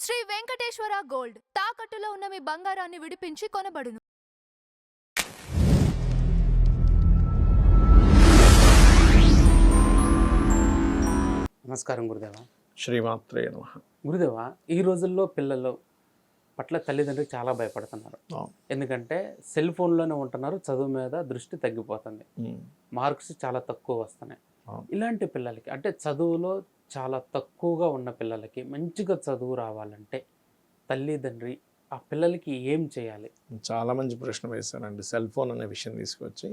Shri Venkateswara gold తాకట్టులో ఉన్న మీ బంగారాన్ని విడిపించి కొనబడును. నమస్కారం గురుదేవ. శ్రీమాత్రే నమః. గురుదేవ, ఈ రోజుల్లో పిల్లలు పట్ల తల్లిదండ్రులు చాలా భయపడుతున్నారు. ఎందుకంటే సెల్ ఫోన్లోనే ఉంటున్నారు, చదువు మీద దృష్టి తగ్గిపోతుంది, మార్క్స్ చాలా తక్కువ వస్తున్నాయి. ఇలాంటి పిల్లలకి అంటే చదువులో చాలా తక్కువగా ఉన్న పిల్లలకి మంచిగా చదువు రావాలంటే తల్లిదండ్రి ఆ పిల్లలకి ఏం చేయాలి? చాలా మంచి ప్రశ్న వేశానండి. సెల్ ఫోన్ అనే విషయం తీసుకొచ్చి,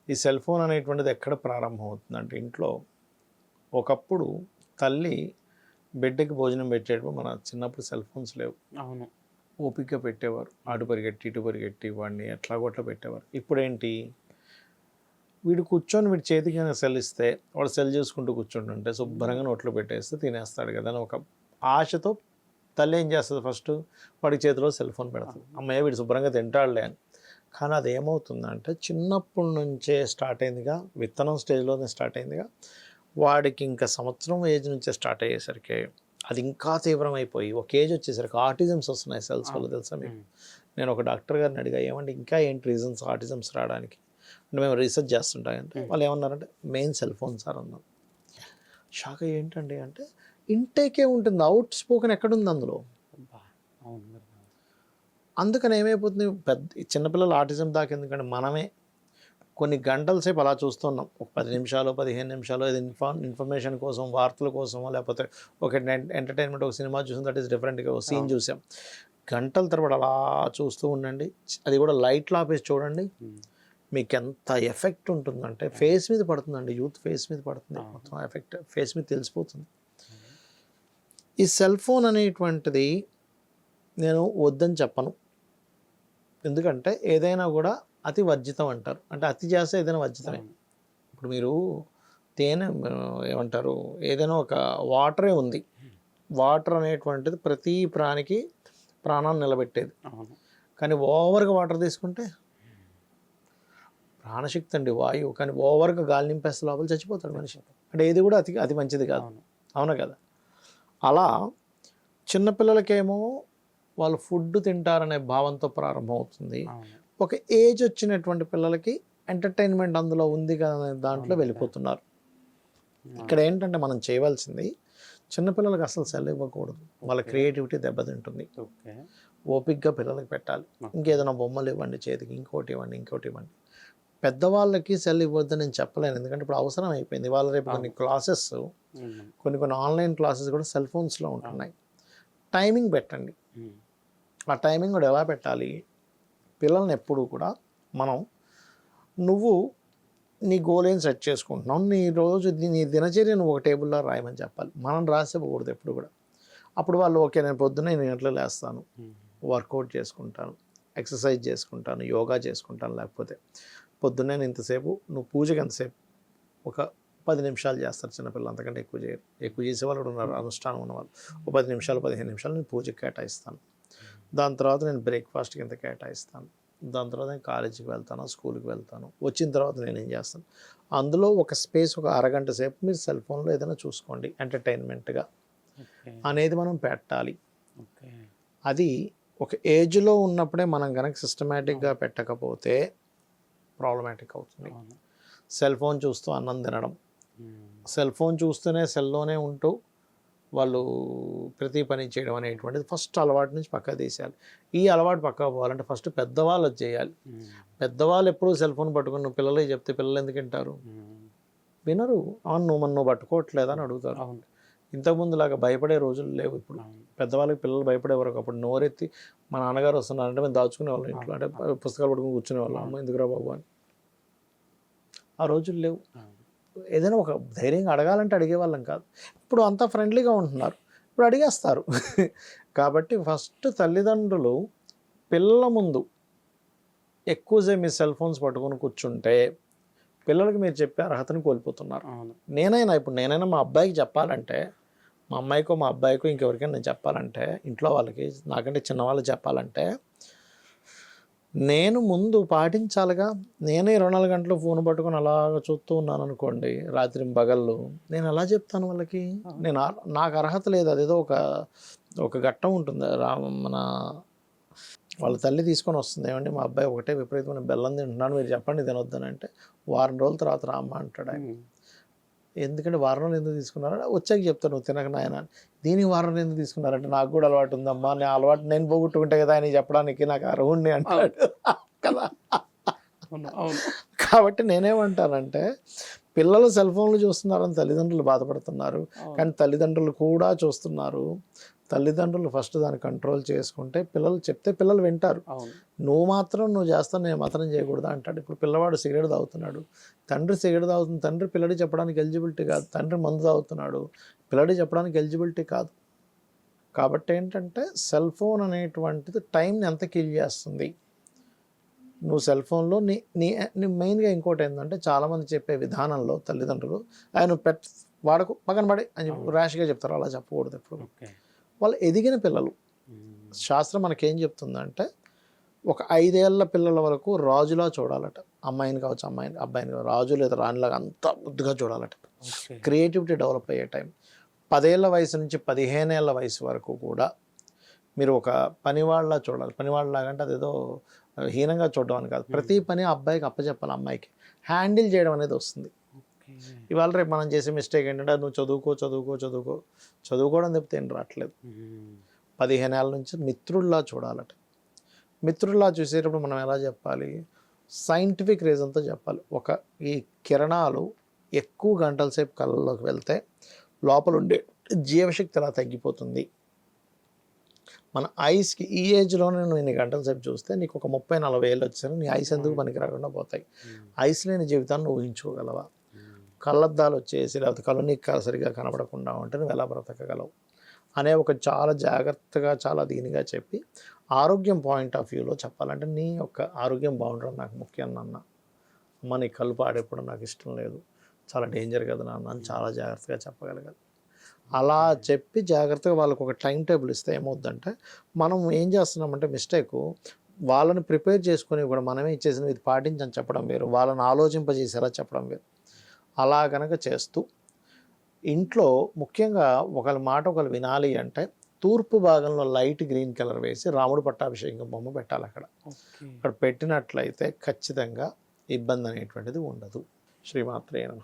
ఈ సెల్ ఫోన్ అనేటువంటిది ఎక్కడ ప్రారంభం అవుతుందంటే ఇంట్లో ఒకప్పుడు తల్లి బిడ్డకి భోజనం పెట్టేటప్పుడు మన చిన్నప్పుడు సెల్ ఫోన్స్ లేవు. అవును, ఓపిక పెట్టేవారు, అటు పరిగెట్టి ఇటు పరిగెట్టి వాడిని ఎట్లాగొట్లా పెట్టేవారు. ఇప్పుడేంటి, వీడు కూర్చొని వీడి చేతికి సెల్ ఇస్తే వాడు సెల్ చేసుకుంటూ కూర్చుంటుంటే శుభ్రంగా నోట్లో పెట్టేస్తే తినేస్తాడు కదా అని ఒక ఆశతో తల్లి ఏం చేస్తుంది, ఫస్ట్ వాడి చేతిలో సెల్ ఫోన్ పెడుతుంది. అమ్మయ్య వీడు శుభ్రంగా తింటాడులే అని. కానీ అది ఏమవుతుందంటే చిన్నప్పటి నుంచే స్టార్ట్ అయిందిగా, విత్తనం స్టేజ్లోనే స్టార్ట్ అయిందిగా, వాడికి ఇంకా సంవత్సరం ఏజ్ నుంచే స్టార్ట్ అయ్యేసరికి అది ఇంకా తీవ్రమైపోయి ఒక ఏజ్ వచ్చేసరికి ఆటిజమ్స్ వస్తున్నాయి సెల్స్ వల్ల. తెలుసా మీకు? నేను ఒక డాక్టర్ గారిని అడిగా, ఏమంటే ఇంకా ఏంటి రీజన్స్ ఆటిజమ్స్ రావడానికి అంటే మేము రీసెర్చ్ చేస్తుంటాయంటే వాళ్ళు ఏమన్నారంటే మెయిన్ సెల్ ఫోన్ సార్ అన్నారు. షాక్ ఏంటండి అంటే ఇంటేకే ఉంటుంది, అవుట్ స్పోకెన్ ఎక్కడుంది అందులో. అందుకని ఏమైపోతుంది, పెద్ద చిన్నపిల్లలు ఆటిజం దాకా ఎందుకంటే మనమే కొన్ని గంటల సేపు అలా చూస్తున్నాం. ఒక 10 నిమిషాలు 15 నిమిషాలు ఇది ఇన్ఫర్మేషన్ కోసం, వార్తల కోసమో, లేకపోతే ఒక ఎంటర్టైన్మెంట్ ఒక సినిమా చూసాం, దట్ ఈస్ డిఫరెంట్గా ఒక సీన్ చూసాం. గంటల తరబడి అలా చూస్తూ ఉండండి, అది కూడా లైట్లు ఆపేసి చూడండి, మీకు ఎంత ఎఫెక్ట్ ఉంటుందంటే ఫేస్ మీద పడుతుందండి, యూత్ ఫేస్ మీద పడుతుంది, మొత్తం ఎఫెక్ట్ ఫేస్ మీద తెలిసిపోతుంది. ఈ సెల్ ఫోన్ అనేటువంటిది నేను వద్దని చెప్పను, ఎందుకంటే ఏదైనా కూడా అతి వర్జితం అంటారు, అంటే అతి చేస్తే ఏదైనా వర్జితమే. ఇప్పుడు మీరు తేనె ఏమంటారు, ఏదైనా ఒక వాటరే ఉంది, వాటర్ అనేటువంటిది ప్రతి ప్రాణికి ప్రాణాన్ని నిలబెట్టేది. కానీ ఓవర్గా వాటర్ తీసుకుంటే ప్రాణశక్తి అండి వాయువు, కానీ ఓవర్గా గాలి నింపేస్తే లోపల చచ్చిపోతాడు మనిషి. అంటే ఏది కూడా అతి మంచిది కాదు, అవునా కదా? అలా చిన్నపిల్లలకేమో వాళ్ళు ఫుడ్ తింటారనే భావంతో ప్రారంభమవుతుంది. ఒక ఏజ్ వచ్చినటువంటి పిల్లలకి ఎంటర్టైన్మెంట్ అందులో ఉంది కదా అనే దాంట్లో వెళ్ళిపోతున్నారు. ఇక్కడ ఏంటంటే మనం చేయవలసింది చిన్నపిల్లలకి అసలు సెల్ ఇవ్వకూడదు, వాళ్ళ క్రియేటివిటీ దెబ్బతింటుంది. ఓపిక్గా పిల్లలకి పెట్టాలి. ఇంకేదైనా బొమ్మలు ఇవ్వండి చేతికి, ఇంకోటి ఇవ్వండి. పెద్దవాళ్ళకి సెల్ ఇవ్వద్దని నేను చెప్పలేను, ఎందుకంటే ఇప్పుడు అవసరం అయిపోయింది. వాళ్ళ రేపు కొన్ని క్లాసెస్, కొన్ని ఆన్లైన్ క్లాసెస్ కూడా సెల్ ఫోన్స్లో ఉంటున్నాయి. టైమింగ్ పెట్టండి. ఆ టైమింగ్ కూడా ఎలా పెట్టాలి, పిల్లల్ని ఎప్పుడు కూడా మనం నువ్వు నీ గోల్ ఏం సెట్ చేసుకుంటున్నావు, నీ దినచర్య నువ్వు ఒక టేబుల్లో రాయమని చెప్పాలి. మనం రాసివ్వకూడదు ఎప్పుడు కూడా. అప్పుడు వాళ్ళు ఓకే నేను పొద్దున్నే 8 గంటలకు లేస్తాను, వర్కౌట్ చేసుకుంటాను, ఎక్సర్సైజ్ చేసుకుంటాను, యోగా చేసుకుంటాను, లేకపోతే పొద్దున్నే ఇంతసేపు, నువ్వు పూజకి ఎంతసేపు, ఒక 10 నిమిషాలు చేస్తారు చిన్నపిల్లలు, అంతకంటే ఎక్కువ చేయరు. ఎక్కువ చేసేవాళ్ళు కూడా ఉన్నారు, అనుష్ఠానం ఉన్నవాళ్ళు. ఒక 10 నిమిషాలు 15 నిమిషాలు నేను పూజకి కేటాయిస్తాను. దాని తర్వాత నేను బ్రేక్ఫాస్ట్కి ఎంత కేటాయిస్తాను, దాని తర్వాత నేను కాలేజీకి వెళ్తాను, స్కూల్కి వెళ్తాను, వచ్చిన తర్వాత నేను ఏం చేస్తాను, అందులో ఒక స్పేస్ ఒక అరగంట సేపు మీరు సెల్ ఫోన్లో ఏదైనా చూసుకోండి ఎంటర్టైన్మెంట్గా అనేది మనం పెట్టాలి. అది ఒక ఏజ్లో ఉన్నప్పుడే మనం కనుక సిస్టమేటిక్గా పెట్టకపోతే ప్రాబ్లమాటిక్ అవుతుంది. సెల్ ఫోన్ చూస్తూ అన్నం తినడం, సెల్ ఫోన్ చూస్తూనే సెల్లోనే ఉంటూ వాళ్ళు ప్రతి పని చేయడం అనేటువంటిది ఫస్ట్ అలవాటు నుంచి పక్కా తీసేయాలి. ఈ అలవాటు పక్కా పోవాలంటే ఫస్ట్ పెద్దవాళ్ళు అది చేయాలి. పెద్దవాళ్ళు ఎప్పుడూ సెల్ ఫోన్ పట్టుకుని నువ్వు పిల్లలకి చెప్తే పిల్లలు ఎందుకు వింటారు, వినరు. అవును నువ్వు పట్టుకోవట్లేదని అడుగుతారు. ఇంతకుముందు లాగా భయపడే రోజులు లేవు ఇప్పుడు. పెద్దవాళ్ళకి పిల్లలు భయపడేవారు. అప్పుడు నోరెత్తి మా నాన్నగారు వస్తున్నారంటే మేము దాచుకునేవాళ్ళం ఇంట్లో, అంటే పుస్తకాలు పట్టుకుని కూర్చునేవాళ్ళం, అమ్మ ఎందుకురా బాబు అని. ఆ రోజులు లేవు. ఏదైనా ఒక ధైర్యంగా అడగాలంటే అడిగేవాళ్ళం కాదు. ఇప్పుడు అంతా ఫ్రెండ్లీగా ఉంటున్నారు, ఇప్పుడు అడిగేస్తారు. కాబట్టి ఫస్ట్ తల్లిదండ్రులు పిల్లల ముందు ఎక్కువసేపు మీ సెల్ ఫోన్స్ పట్టుకొని కూర్చుంటే పిల్లలకి మీరు చెప్పే అర్హతను కోల్పోతున్నారు. నేనైనా మా అబ్బాయికి చెప్పాలంటే, మా అమ్మాయికో మా అబ్బాయికో ఇంకెవరికైనా నేను చెప్పాలంటే, ఇంట్లో వాళ్ళకి నాకంటే చిన్నవాళ్ళు చెప్పాలంటే, నేను ముందు పాటించాలిగా. నేనే 24 గంటలు ఫోన్ పట్టుకొని అలాగ చూస్తూ ఉన్నాను అనుకోండి రాత్రి పగళ్ళు, నేను ఎలా చెప్తాను వాళ్ళకి? నేను నాకు అర్హత లేదు. అదేదో ఒక ఘట్టం ఉంటుంది మన వాళ్ళ తల్లి తీసుకొని వస్తుంది, ఏమండి మా అబ్బాయి ఒకటే విపరీతమైన బెల్లం తింటున్నాను, మీరు చెప్పండి తినొద్దని. అంటే వారం రోజుల తర్వాత రామ్మ అంటాడు ఆయన. ఎందుకంటే వారం రోజులు ఎందుకు తీసుకున్నారంటే వచ్చాక చెప్తాను, నువ్వు తినక నాయన. దీనికి వారం రోజులు ఎందుకు తీసుకున్నారంటే నాకు కూడా అలవాటు ఉందమ్మా, నేను అలవాటు నేను పోగొట్టుకుంటే కదా ఆయన చెప్పడానికి నాకు అర్హుణ్ణి అంటాడు కదా. కాబట్టి నేనేమంటానంటే పిల్లలు సెల్ ఫోన్లు చూస్తున్నారని తల్లిదండ్రులు బాధపడుతున్నారు, కానీ తల్లిదండ్రులు కూడా చూస్తున్నారు. తల్లిదండ్రులు ఫస్ట్ దాన్ని కంట్రోల్ చేసుకుంటే పిల్లలు చెప్తే పిల్లలు వింటారు. నువ్వు చేస్తావు నేను మాత్రం చేయకూడదు అంటాడు. ఇప్పుడు పిల్లవాడు సిగరెట్ తాగుతున్నాడు, తండ్రి సిగరెట్ తాగుతుంది, తండ్రి పిల్లడి చెప్పడానికి ఎలిజిబిలిటీ కాదు. తండ్రి మందు తాగుతున్నాడు, పిల్లడి చెప్పడానికి ఎలిజిబిలిటీ కాదు. కాబట్టి ఏంటంటే సెల్ ఫోన్ అనేటువంటిది టైంని ఎంత కిల్ చేస్తుంది. నువ్వు సెల్ ఫోన్లో నీ మెయిన్గా ఇంకోటి ఏంటంటే చాలామంది చెప్పే విధానంలో తల్లిదండ్రులు ఆయన వాడకు పక్కన పడి అని ర్యాష్గా చెప్తారు. అలా చెప్పకూడదు ఎప్పుడు. వాళ్ళు ఎదిగిన పిల్లలు, శాస్త్రం మనకేం చెప్తుందంటే ఒక 5 ఏళ్ల పిల్లల వరకు రాజులా చూడాలట. అమ్మాయిని కావచ్చు అబ్బాయిని కావచ్చు, రాజు లేదా రాణిలాగా అంత ముద్దుగా చూడాలట. క్రియేటివిటీ డెవలప్ అయ్యే టైం 10 ఏళ్ల వయసు నుంచి 15 ఏళ్ల వయసు వరకు కూడా మీరు ఒక పనివాళ్ళలా చూడాలి. పనివాళ్ళలాగా అంటే అదేదో హీనంగా చూడడం అని కాదు, ప్రతి పని అబ్బాయికి అప్పచెప్పాలి, అమ్మాయికి హ్యాండిల్ చేయడం అనేది వస్తుంది. ఇవాళ రేపు మనం చేసే మిస్టేక్ ఏంటంటే నువ్వు చదువుకోవడం తప్పితే ఏం రావట్లేదు. 15 ఏళ్ళ నుంచి మిత్రుల్లా చూడాలట. మిత్రుల్లా చూసేటప్పుడు మనం ఎలా చెప్పాలి? సైంటిఫిక్ రీజన్తో చెప్పాలి. ఈ కిరణాలు ఎక్కువ గంటల సేపు కళ్ళలోకి వెళ్తే లోపల ఉండే జీవశక్తి అలా తగ్గిపోతుంది. మన ఐస్కి ఈ ఏజ్లోనే నువ్వు ఇన్ని గంటల సేపు చూస్తే నీకు ఒక 30-40 ఏళ్ళు వచ్చారు, నీ ఐస్ ఎందుకు పనికి రాకుండా పోతాయి. ఐస్ లేని జీవితాన్ని నువ్వు ఊహించుకోగలవా? కళ్ళద్దాలు వచ్చేసి లేకపోతే కళ్ళు నీకు సరిగా కనపడకుండా ఉంటే నువ్వు ఎలా బ్రతకగలవు అనే ఒక చాలా జాగ్రత్తగా చాలా దీనిగా చెప్పి ఆరోగ్యం పాయింట్ ఆఫ్ వ్యూలో చెప్పాలంటే నీ యొక్క ఆరోగ్యం బాగుండడం నాకు ముఖ్యం నాన్న. అమ్మ నీ కళ్ళు పాడేప్పుడు నాకు ఇష్టం లేదు, చాలా డేంజర్ కదా నాన్న అని చాలా జాగ్రత్తగా చెప్పగలగాలి. అలా చెప్పి జాగ్రత్తగా వాళ్ళకు ఒక టైం టేబుల్ ఇస్తే ఏమవుద్దంటే మనం ఏం చేస్తున్నామంటే మిస్టేకు వాళ్ళని ప్రిపేర్ చేసుకుని కూడా మనమే ఇచ్చేసిన ఇది పాటించని చెప్పడం వేరు, వాళ్ళని ఆలోచింపజేసేలా చెప్పడం వేరు. అలా కనుక చేస్తూ ఇంట్లో ముఖ్యంగా ఒకరి మాట ఒకరు వినాలి అంటే తూర్పు భాగంలో లైట్ గ్రీన్ కలర్ వేసి రాముడు పట్టాభిషేకం బొమ్మ పెట్టాలి. అక్కడ పెట్టినట్లయితే ఖచ్చితంగా ఇబ్బంది అనేటువంటిది ఉండదు. శ్రీమాత్రే నమః.